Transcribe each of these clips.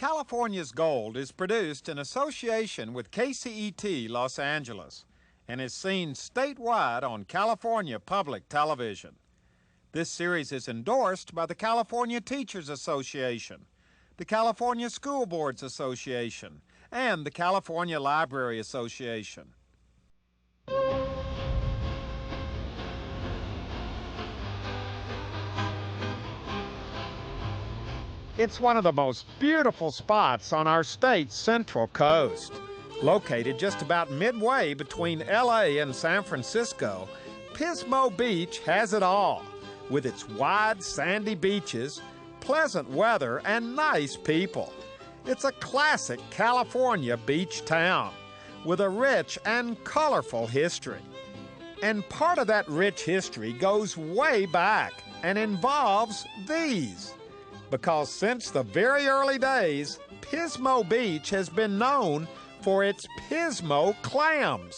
California's Gold is produced in association with KCET Los Angeles and is seen statewide on California Public Television. This series is endorsed by the California Teachers Association, the California School Boards Association, and the California Library Association. It's one of the most beautiful spots on our state's central coast. Located just about midway between LA and San Francisco, Pismo Beach has it all, with its wide sandy beaches, pleasant weather, and nice people. It's a classic California beach town with a rich and colorful history. And part of that rich history goes way back and involves these. Because since the very early days, Pismo Beach has been known for its Pismo clams.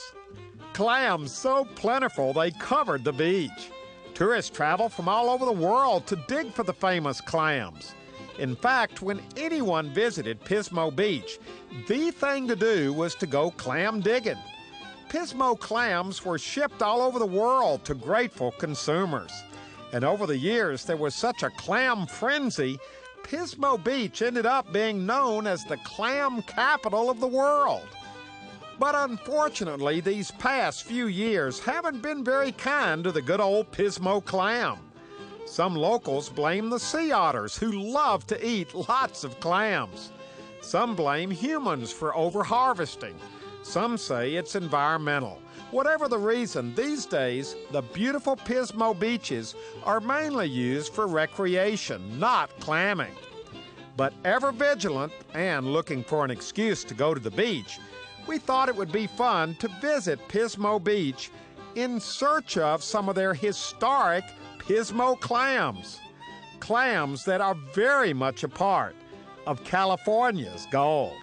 Clams so plentiful they covered the beach. Tourists travel from all over the world to dig for the famous clams. In fact, when anyone visited Pismo Beach, the thing to do was to go clam digging. Pismo clams were shipped all over the world to grateful consumers. And over the years, there was such a clam frenzy, Pismo Beach ended up being known as the clam capital of the world. But unfortunately, these past few years haven't been very kind to the good old Pismo clam. Some locals blame the sea otters, who love to eat lots of clams. Some blame humans for overharvesting. Some say it's environmental. Whatever the reason, these days, the beautiful Pismo beaches are mainly used for recreation, not clamming. But ever vigilant and looking for an excuse to go to the beach, we thought it would be fun to visit Pismo Beach in search of some of their historic Pismo clams. Clams that are very much a part of California's gold.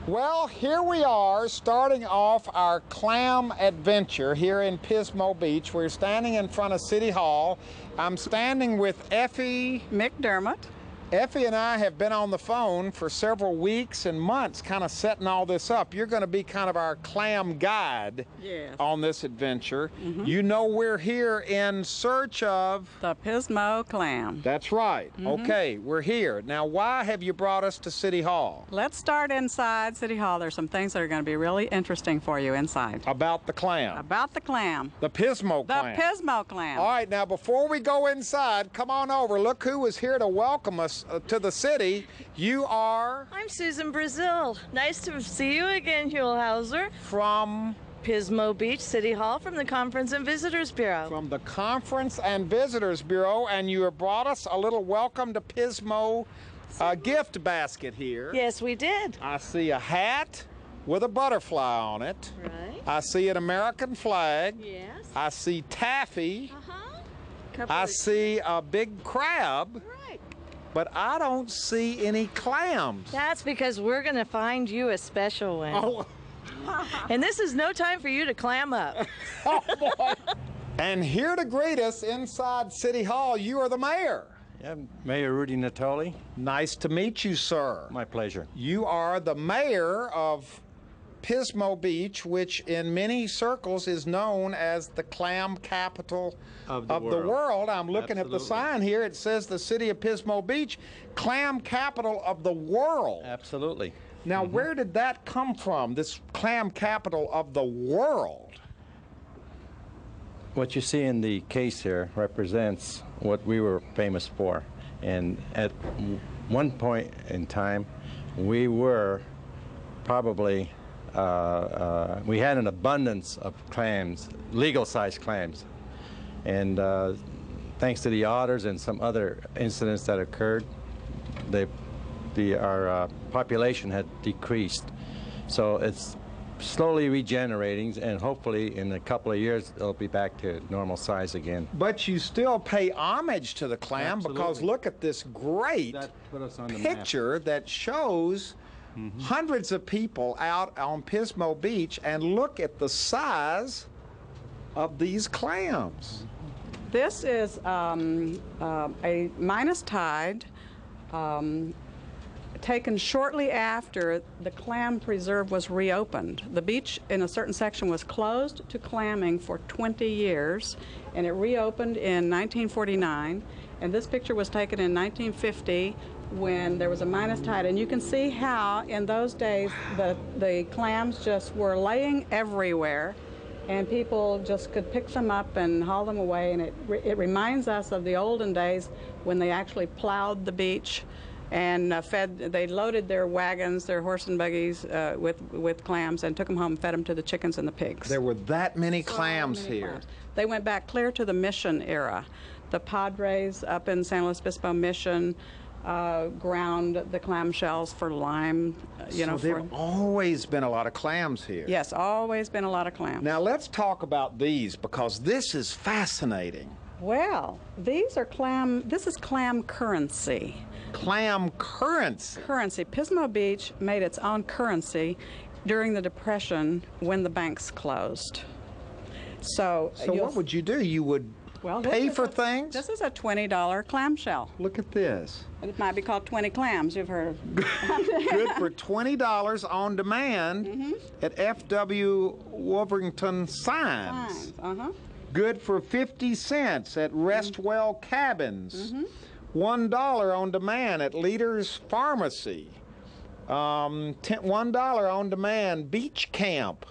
Well, here we are starting off our clam adventure here in Pismo Beach. We're standing in front of City Hall. I'm standing with Effie McDermott. Effie and I have been on the phone for several weeks and months kind of setting all this up. You're going to be kind of our clam guide on this adventure. You know we're here in search of... the Pismo clam. That's right. Okay, we're here. Now, why have you brought us to City Hall? Let's start inside City Hall. There's some things that are going to be really interesting for you inside. About the clam. About the clam. The Pismo clam. The Pismo clam. All right, now before we go inside, come on over. Look who is here to welcome us to the city. You are? I'm Susan Brazil. Nice to see you again, Huell Hauser. From? Pismo Beach City Hall from the Conference and Visitors Bureau. From the Conference and Visitors Bureau, and you have brought us a little welcome to Pismo gift basket here. Yes, we did. I see a hat with a butterfly on it. Right. I see an American flag. Yes. I see taffy. Uh-huh. I see a big crab. Right. But I don't see any clams. That's because we're going to find you a special one. Oh. And this is no time for you to clam up. Oh, boy. And here to greet us inside City Hall, you are the mayor. Yeah, Mayor Rudy Natoli. Nice to meet you, sir. My pleasure. You are the mayor of Pismo Beach, which in many circles is known as the clam capital of the world. I'm looking at the sign here. It says the city of Pismo Beach, clam capital of the world. Absolutely. Now, where did that come from, this clam capital of the world? What you see in the case here represents what we were famous for. And at one point in time, we were probably, we had an abundance of clams, legal-sized clams. And thanks to the otters and some other incidents that occurred, our population had decreased. So it's slowly regenerating, and hopefully in a couple of years it'll be back to normal size again. But you still pay homage to the clam. Absolutely. Because look at this great picture that shows hundreds of people out on Pismo Beach, and look at the size of these clams. This is a minus tide taken shortly after the clam preserve was reopened. The beach in a certain section was closed to clamming for 20 years, and it reopened in 1949. And this picture was taken in 1950 when there was a minus tide. And you can see how in those days the clams just were laying everywhere, and people just could pick them up and haul them away. And it reminds us of the olden days when they actually plowed the beach and they loaded their wagons, their horse and buggies with clams, and took them home and fed them to the chickens and the pigs. There were that many clams many here. clams. They went back clear to the mission era. The Padres up in San Luis Obispo Mission ground the clam shells for lime. So there have always been a lot of clams here. Yes, always been a lot of clams. Now let's talk about these, because this is fascinating. Well, these are this is clam currency. Clam currency. Currency. Pismo Beach made its own currency during the Depression when the banks closed. So what would you do? You would pay for things? This is a $20 clam shell. Look at this. It might be called 20 clams, you've heard of. Good for $20 on demand at F.W. Wolverton Signs. Good for 50 cents at Restwell Cabins. $1 on demand at Leader's Pharmacy. $1 on demand Beach Camp.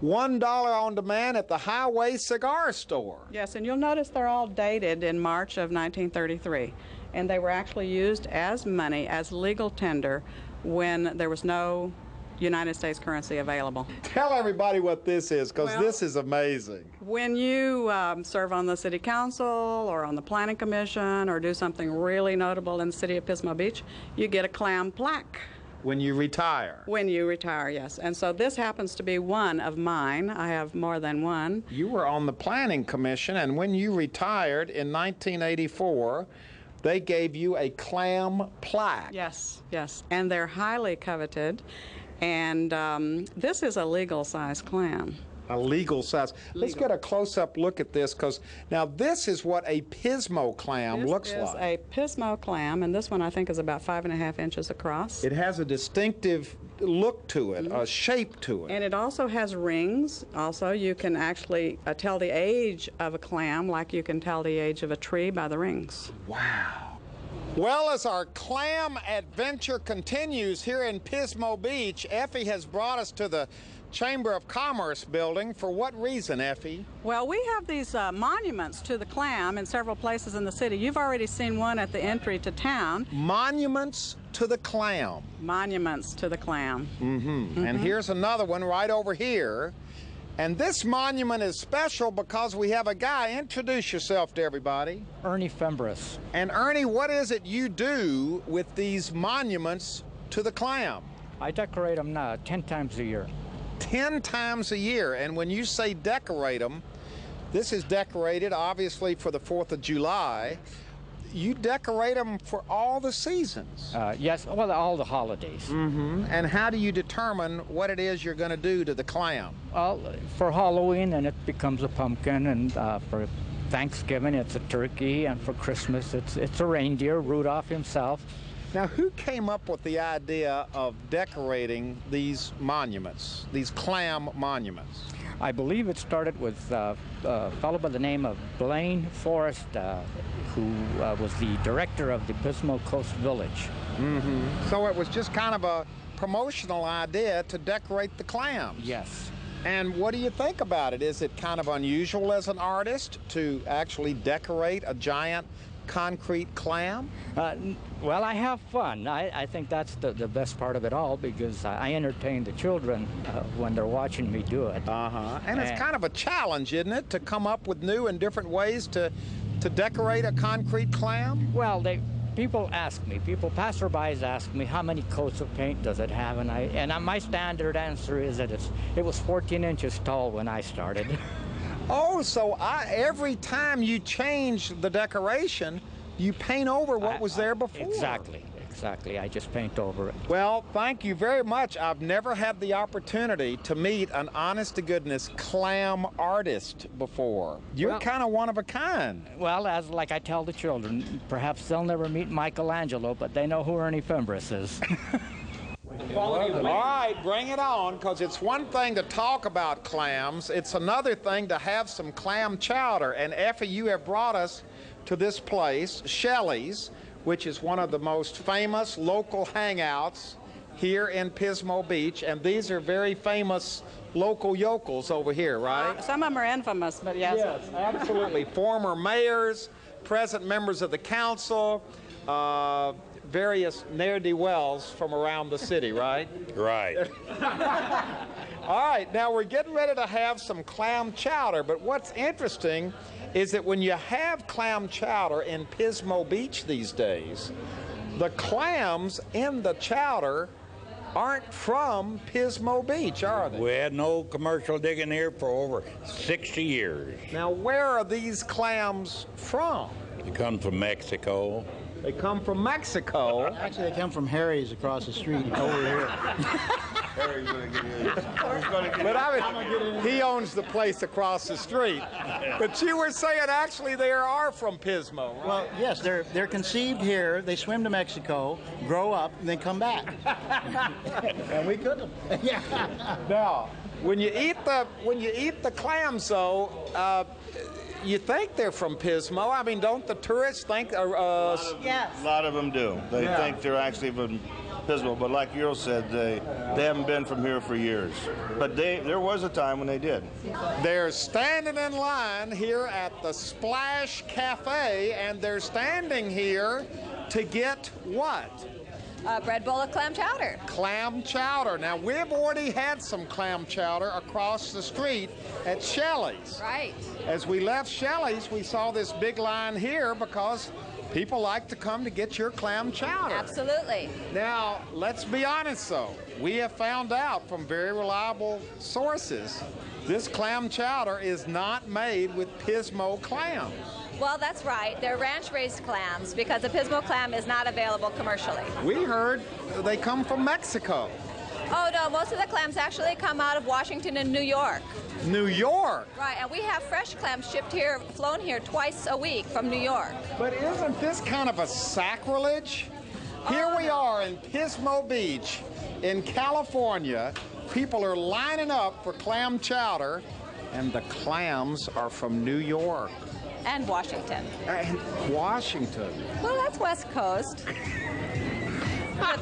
$1 on demand at the Highway Cigar Store. Yes, and you'll notice they're all dated in March of 1933. And they were actually used as money, as legal tender, when there was no United States currency available. Tell everybody what this is, because this is amazing. When you serve on the City Council or on the Planning Commission or do something really notable in the city of Pismo Beach, you get a clam plaque. When you retire. When you retire, yes. And so this happens to be one of mine. I have more than one. You were on the Planning Commission, and when you retired in 1984, they gave you a clam plaque. Yes, yes. And they're highly coveted. And this is a legal size clam. A legal size. Let's get a close-up look at this, because now this is what a Pismo clam looks like. This is a Pismo clam, and this one I think is about 5.5 inches across. It has a distinctive look to it, a shape to it. And it also has rings. Also, you can actually tell the age of a clam like you can tell the age of a tree by the rings. Wow. Well, as our clam adventure continues here in Pismo Beach, Effie has brought us to the Chamber of Commerce building. For what reason, Effie? Well, we have these monuments to the clam in several places in the city. You've already seen one at the entry to town. Monuments to the clam. Monuments to the clam. And here's another one right over here. And this monument is special because we have a guy. Introduce yourself to everybody. Ernie Fembris. And Ernie, what is it you do with these monuments to the clam? I decorate them 10 times a year. 10 times a year. And when you say decorate them, this is decorated obviously for the 4th of July. You decorate them for all the seasons. Yes, well, all the holidays. And how do you determine what it is you're going to do to the clam? Well, for Halloween, then it becomes a pumpkin, and for Thanksgiving, it's a turkey, and for Christmas, it's a reindeer, Rudolph himself. Now, who came up with the idea of decorating these monuments, these clam monuments? I believe it started with a fellow by the name of Blaine Forrest, who was the director of the Pismo Coast Village. So it was just kind of a promotional idea to decorate the clams. Yes. And what do you think about it? Is it kind of unusual as an artist to actually decorate a giant concrete clam? Well, I have fun. I think that's the best part of it all, because I entertain the children when they're watching me do it. And it's kind of a challenge, isn't it, to come up with new and different ways to decorate a concrete clam? Well, people ask me, passerbys ask me, how many coats of paint does it have? And my standard answer is that it was 14 inches tall when I started. Oh, so every time you change the decoration, you paint over what was there before. Exactly. I just paint over it. Well, thank you very much. I've never had the opportunity to meet an honest-to-goodness clam artist before. You're kind of one of a kind. Well, as like I tell the children, perhaps they'll never meet Michelangelo, but they know who Ernie Fimbris is. All right, bring it on, because it's one thing to talk about clams. It's another thing to have some clam chowder. And Effie, you have brought us to this place, Shelley's, which is one of the most famous local hangouts here in Pismo Beach. And these are very famous local yokels over here, right? Some of them are infamous, but yes. Yes, absolutely. Former mayors, present members of the council, various ne'er-do-wells from around the city, right? Right. All right, now we're getting ready to have some clam chowder, but what's interesting is that when you have clam chowder in Pismo Beach these days, the clams in the chowder aren't from Pismo Beach, are they? We had no commercial digging here for over 60 years. Now, where are these clams from? They come from Mexico. They come from Mexico. Actually, they come from Harry's across the street over here. Harry's gonna get in. But I mean, he owns the place across the street. But you were saying actually they are from Pismo, right? Well, yes, they're conceived here. They swim to Mexico, grow up, and then come back. And we cook them. Yeah. Now, when you eat the clams, though, you think they're from Pismo. I mean, don't the tourists think? Yes. A lot of them do. They think they're actually from Pismo, but like Earl said, they haven't been from here for years. But there was a time when they did. They're standing in line here at the Splash Cafe, and they're standing here to get what? A bread bowl of clam chowder. Clam chowder. Now, we've already had some clam chowder across the street at Shelley's. Right. As we left Shelley's, we saw this big line here because people like to come to get your clam chowder. Absolutely. Now, let's be honest, though. We have found out from very reliable sources this clam chowder is not made with Pismo clams. Well, that's right. They're ranch-raised clams because the Pismo clam is not available commercially. We heard they come from Mexico. Oh, no, most of the clams actually come out of Washington and New York. New York? Right, and we have fresh clams shipped here, flown here twice a week from New York. But isn't this kind of a sacrilege? Here we are in Pismo Beach in California. People are lining up for clam chowder, and the clams are from New York. And Washington. And Washington. Well, that's West Coast. The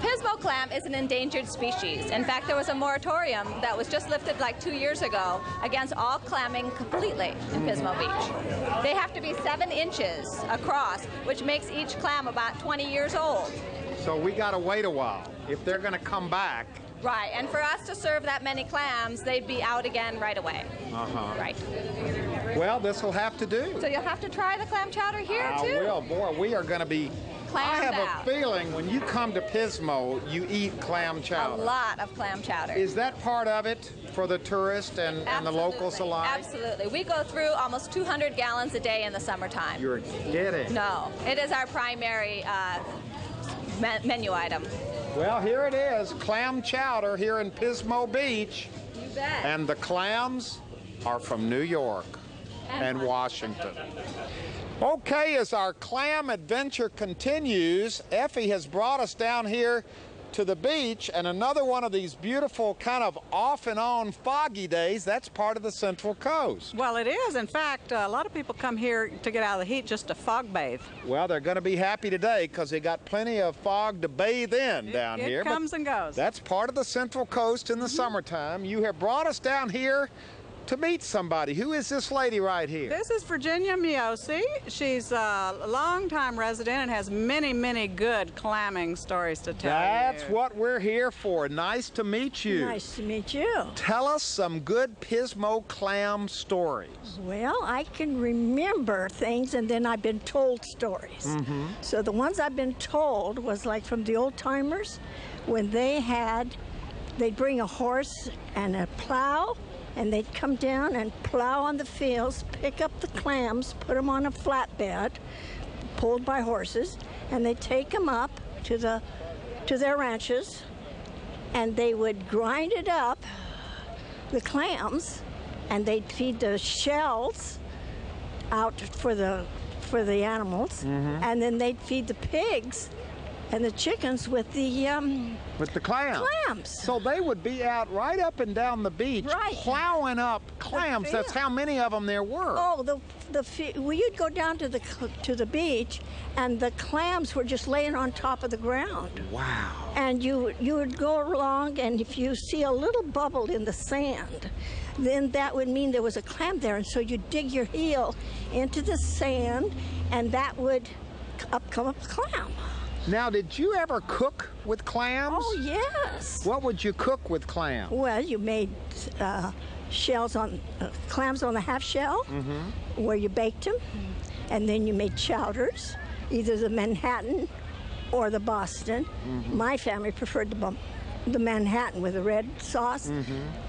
Pismo clam is an endangered species. In fact, there was a moratorium that was just lifted like 2 years ago against all clamming completely in Pismo Beach. They have to be 7 inches across, which makes each clam about 20 years old. So we got to wait a while if they're going to come back. Right, and for us to serve that many clams, they'd be out again right away. Right. Well, this will have to do. So you'll have to try the clam chowder here, too. I will. Boy, we are going to be... I have out. a feeling when you come to Pismo, you eat clam chowder. A lot of clam chowder. Is that part of it for the tourists and the locals alike? Absolutely. We go through almost 200 gallons a day in the summertime. You're kidding. No, it is our primary menu item. Well, here it is, clam chowder here in Pismo Beach. You bet. And the clams are from New York and Washington. Okay, as our clam adventure continues, Effie has brought us down here to the beach, and another one of these beautiful kind of off and on foggy days. That's part of the Central Coast. Well, it is. In fact, a lot of people come here to get out of the heat just to fog bathe. Well, they're going to be happy today because they got plenty of fog to bathe in down here. It comes and goes. That's part of the Central Coast in the summertime. You have brought us down here to meet somebody. Who is this lady right here? This is Virginia Miosi. She's a longtime resident and has many, many good clamming stories to tell. That's what we're here for. Nice to meet you. Nice to meet you. Tell us some good Pismo clam stories. Well, I can remember things, and then I've been told stories. So the ones I've been told was like from the old timers when they'd bring a horse and a plow, and they'd come down and plow on the fields, pick up the clams, put them on a flatbed, pulled by horses, and they take them up to their ranches, and they would grind it up, the clams, and they'd feed the shells out for the animals, and then they'd feed the pigs and the chickens with the clams. So they would be out right up and down the beach, plowing up clams. That's how many of them there were. Oh, you'd go down to the beach, and the clams were just laying on top of the ground. Wow. And you would go along, and if you see a little bubble in the sand, then that would mean there was a clam there. And so you dig your heel into the sand, and that would come up a clam. Now, did you ever cook with clams? Oh, yes. What would you cook with clams? Well, you made clams on the half shell, where you baked them, and then you made chowders, either the Manhattan or the Boston. My family preferred the Manhattan with the red sauce.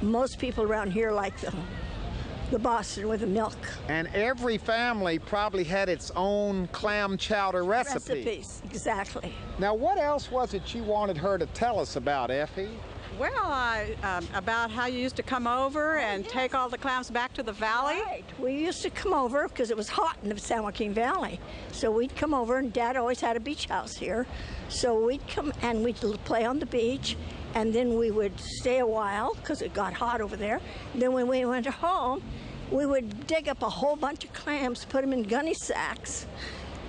Most people around here like the Boston with the milk. And every family probably had its own clam chowder recipe. Recipes, exactly. Now, what else was it you wanted her to tell us about, Effie? Well, about how you used to come over and take all the clams back to the valley. Right. We used to come over because it was hot in the San Joaquin Valley. So we'd come over, and Dad always had a beach house here. So we'd come and we'd play on the beach, and then we would stay a while because it got hot over there. Then when we went home, we would dig up a whole bunch of clams, put them in gunny sacks,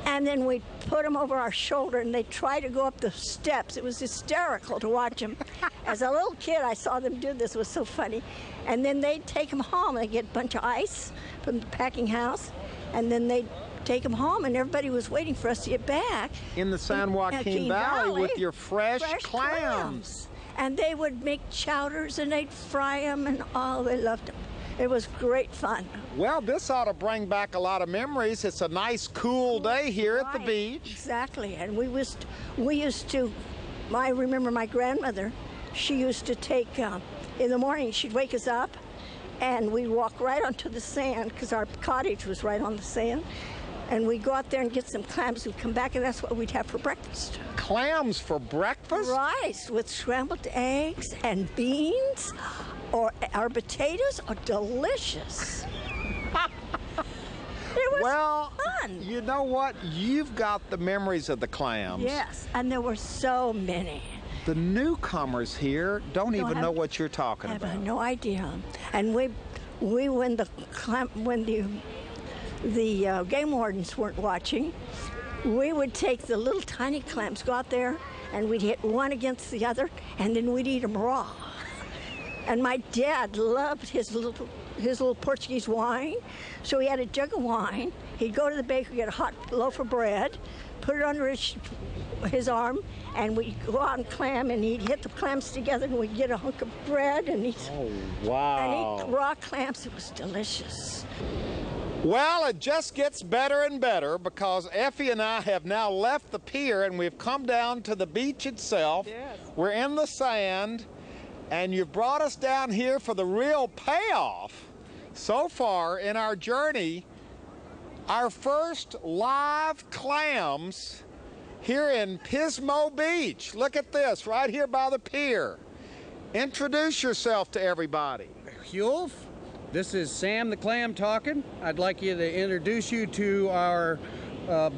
and then we'd put them over our shoulder, and they'd try to go up the steps. It was hysterical to watch them. As a little kid, I saw them do this. It was so funny. And then they'd take them home. They'd get a bunch of ice from the packing house, and then they'd take them home, and everybody was waiting for us to get back. In the San Joaquin Valley with your fresh clams. And they would make chowders, and they'd fry them, and they loved them. It was great fun. Well, this ought to bring back a lot of memories. It's a nice, cool day here at the beach. Exactly. And we used to, I remember my grandmother, she used to take, in the morning, she'd wake us up, and we'd walk right onto the sand, because our cottage was right on the sand. And we'd go out there and get some clams. We'd come back, and that's what we'd have for breakfast. Clams for breakfast? Rice with scrambled eggs and beans, or our potatoes are delicious. It was fun. You know what? You've got the memories of the clams. Yes, and there were so many. The newcomers here don't even know what you're talking about. I have no idea. And when the game wardens weren't watching, we would take the little tiny clams, go out there, and we'd hit one against the other, and then we'd eat them raw. And my dad loved his little Portuguese wine, so he had a jug of wine. He'd go to the bakery, get a hot loaf of bread, put it under his arm, and we'd go out and clam, and he'd hit the clams together, and we'd get a hunk of bread, and eat raw clams. It was delicious. Well, it just gets better and better, because Effie and I have now left the pier, and we've come down to the beach itself. Yes. We're in the sand, and you've brought us down here for the real payoff. So far in our journey, our first live clams here in Pismo Beach. Look at this, right here by the pier. Introduce yourself to everybody. Huell, this is Sam the Clam talking. I'd like you to introduce you to our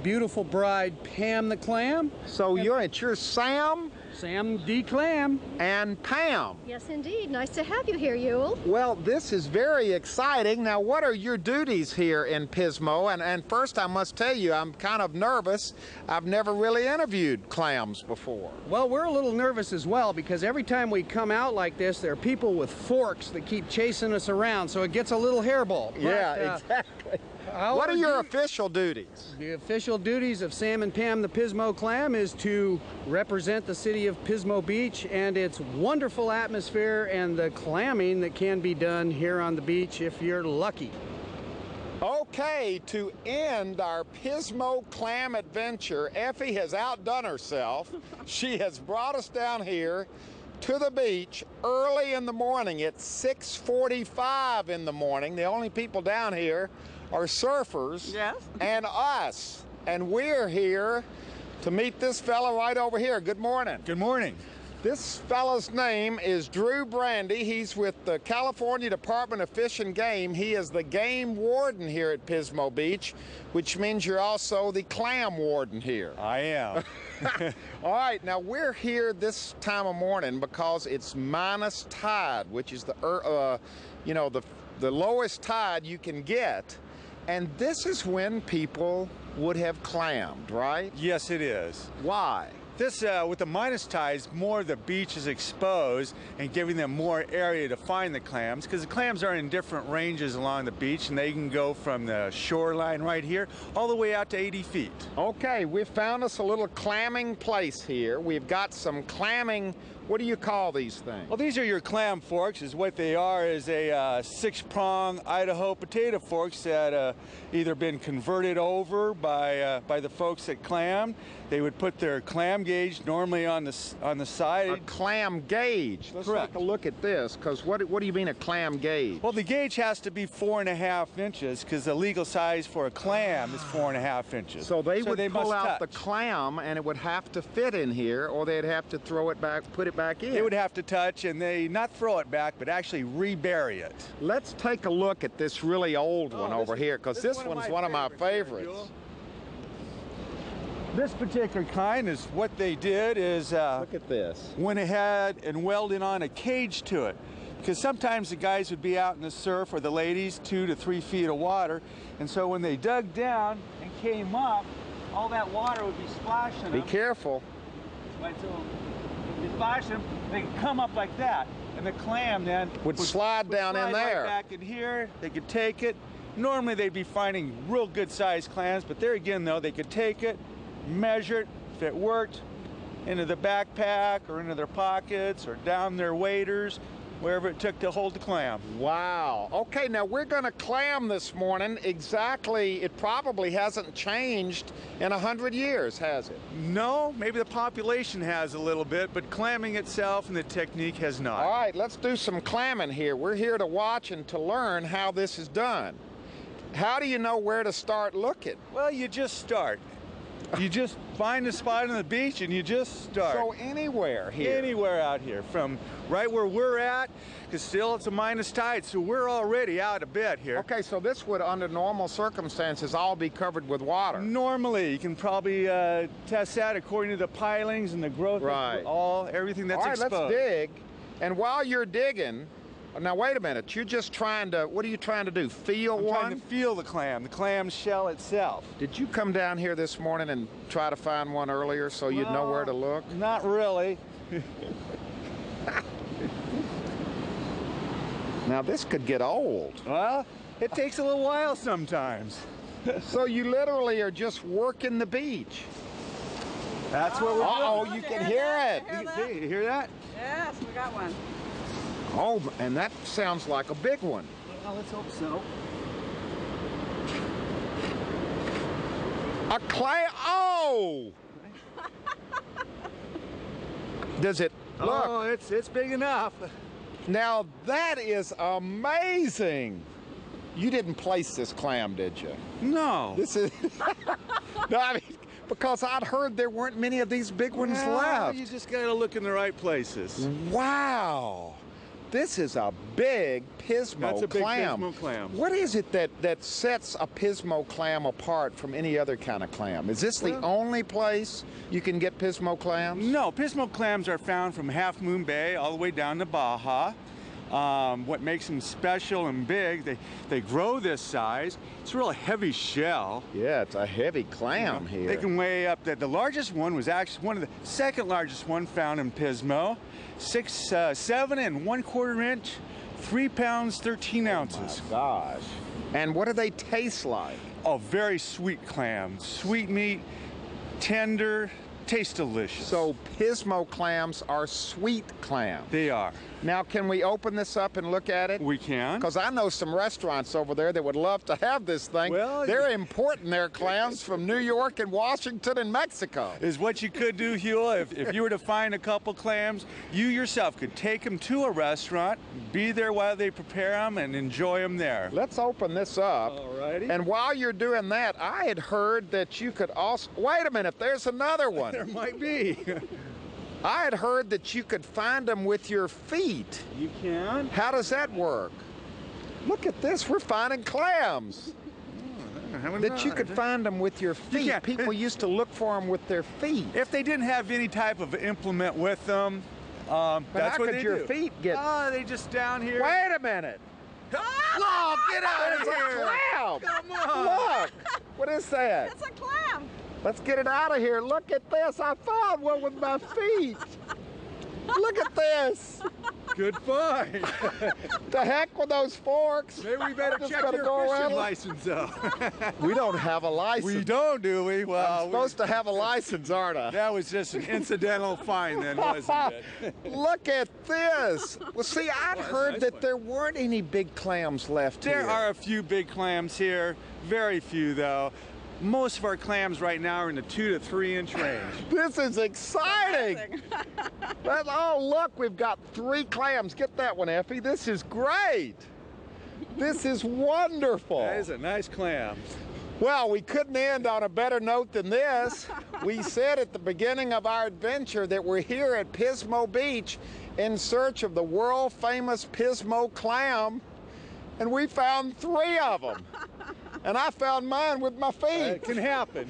beautiful bride, Pam the Clam. So you're Sam? Sam the Clam. And Pam. Yes, indeed. Nice to have you here, Huell. Well, this is very exciting. Now, what are your duties here in Pismo? And first, I must tell you, I'm kind of nervous. I've never really interviewed clams before. Well, we're a little nervous as well, because every time we come out like this, there are people with forks that keep chasing us around, so it gets a little hairball. Yeah, exactly. What are your official duties? The official duties of Sam and Pam the Pismo Clam is to represent the city of Pismo Beach and its wonderful atmosphere and the clamming that can be done here on the beach if you're lucky. Okay, to end our Pismo Clam adventure, Effie has outdone herself. She has brought us down here to the beach early in the morning. It's 6:45 in the morning. The only people down here are surfers and us. and we're here to meet this fella right over here. Good morning. Good morning. This fella's name is Drew Brandy. He's with the California Department of Fish and Game. He is the game warden here at Pismo Beach, which means you're also the clam warden here. I am. All right, now we're here this time of morning because it's minus tide, which is the lowest tide you can get. And this is when people would have clammed, right? Yes, it is. Why? This, with the minus tides, more of the beach is exposed and giving them more area to find the clams, because the clams are in different ranges along the beach, and they can go from the shoreline right here all the way out to 80 feet. Okay, we found us a little clamming place here. We've got some clamming. What do you call these things? Well, these are your clam forks. Is what they are is a 6-prong Idaho potato forks that either been converted over by the folks that clam. They would put their clam gauge normally on the side. A clam gauge. Let's Correct. take a look at this, because what do you mean a clam gauge? Well, the gauge has to be 4.5 inches, because the legal size for a clam is 4.5 inches. So they would pull must out the touch. clam, and it would have to fit in here, or they'd have to throw it back, put it back in. They would have to touch, and they not throw it back, but actually rebury it. Let's take a look at this really old one over here, because this one's one of my favorites. This particular kind is what they did is look at this. Went ahead and welded on a cage to it, because sometimes the guys would be out in the surf, or the ladies, 2 to 3 feet of water, and so when they dug down and came up, all that water would be splashing them. Be careful. Right, so if they splash them, they could come up like that, and the clam then would slide down in there. Right back in here, they could take it. Normally they'd be finding real good sized clams, but there again though, they could take it, measure it, if it worked, into the backpack or into their pockets or down their waders, wherever it took to hold the clam. Wow. Okay, now we're going to clam this morning. Exactly, it probably hasn't changed in 100 years, has it? No, maybe the population has a little bit, but clamming itself and the technique has not. All right, let's do some clamming here. We're here to watch and to learn how this is done. How do you know where to start looking? Well, you just start. You just find a spot on the beach and you just start. So anywhere here? Anywhere out here, from right where we're at, because still it's a minus tide, so we're already out a bit here. Okay, so this would, under normal circumstances, all be covered with water. Normally, you can probably test that according to the pilings and the growth right. of everything that's exposed. All right, let's dig. And while you're digging, now wait a minute, you're just trying to, what are you trying to do, feel one? I'm trying to feel the clam shell itself. Did you come down here this morning and try to find one earlier so you'd know where to look? Not really. Now this could get old. Well, it takes a little while sometimes. So you literally are just working the beach. That's what we're doing. Uh-oh, you can hear it. You hear that? Yes, we got one. Oh, and that sounds like a big one. Well, let's hope so. A clam. Oh! Does it look? Oh, it's big enough. Now that is amazing. You didn't place this clam, did you? No. This is. No, I mean, because I'd heard there weren't many of these big ones left. You just got to look in the right places. Wow. This is a big Pismo That's a big clam. Pismo clam. What is it that sets a Pismo clam apart from any other kind of clam? Is this the only place you can get Pismo clams? No, Pismo clams are found from Half Moon Bay all the way down to Baja. What makes them special and big, they grow this size. It's a real heavy shell. Yeah, it's a heavy clam here. They can weigh up, the largest one was actually one of the second largest one found in Pismo. 7 1/4 inch, 3 pounds, 13 ounces. Oh my gosh. And what do they taste like? Oh, very sweet clam. Sweet meat, tender, taste delicious. So Pismo clams are sweet clams. They are. Now, can we open this up and look at it? We can. Because I know some restaurants over there that would love to have this thing. Well, they're importing their clams from New York and Washington and Mexico. Is what you could do, Huell, if you were to find a couple clams, you yourself could take them to a restaurant, be there while they prepare them, and enjoy them there. Let's open this up. Alrighty. And while you're doing that, I had heard that you could also... Wait a minute, there's another one. There might be. I had heard that you could find them with your feet. You can. How does that work? Look at this, we're finding clams. That you could find them with your feet. Yeah. People used to look for them with their feet. If they didn't have any type of implement with them, but that's how what could they your do. feet get... Oh, they just down here. Wait a minute. Oh, get out of It's here. a clam. Come on. Look. What is that? It's a clam. Let's get it out of here. Look at this. I found one with my feet. Look at this. Good find. The heck with those forks. Maybe we better Just check gotta your go fishing around. license though. We don't have a license. We don't, do we? Well, I'm supposed to have a license, aren't I? that was just an incidental find then, wasn't it? Look at this. Well, see, I'd heard nice that one. there weren't any big clams left There here. are a few big clams here, very few though. Most of our clams right now are in the 2 to 3 inch range. This is exciting. Oh, look, we've got 3 clams. Get that one, Effie. This is great. This is wonderful. That is a nice clam. Well, we couldn't end on a better note than this. We said at the beginning of our adventure that we're here at Pismo Beach in search of the world-famous Pismo clam, and we found 3 of them. And I found mine with my feet. It can happen.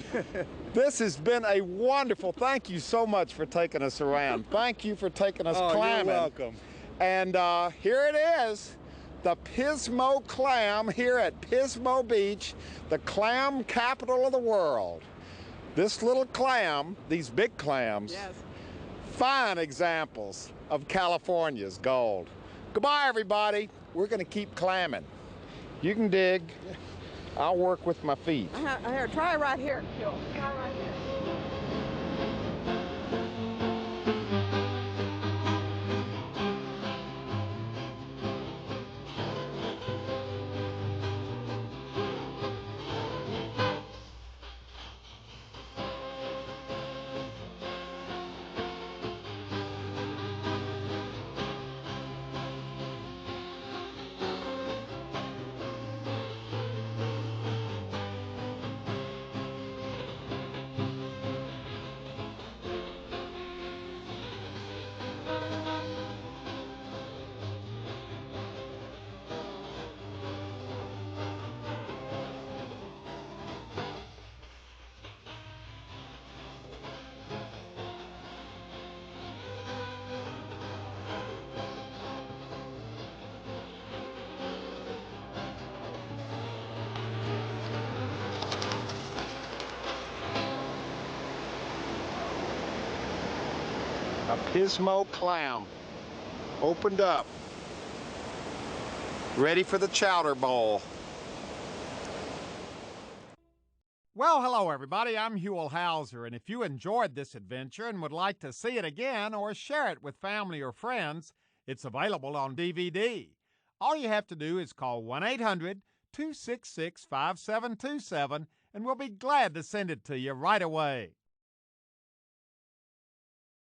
This has been a wonderful, thank you so much for taking us around. Thank you for taking us clamming. You're welcome. And here it is, the Pismo clam here at Pismo Beach, the clam capital of the world. This little clam, these big clams, Yes. fine examples of California's gold. Goodbye, everybody. We're going to keep clamming. You can dig. I'll work with my feet. Here, try right here. Try right here. A Pismo clam, opened up, ready for the chowder bowl. Well, hello everybody, I'm Huell Hauser, and if you enjoyed this adventure and would like to see it again or share it with family or friends, it's available on DVD. All you have to do is call 1-800-266-5727 and we'll be glad to send it to you right away.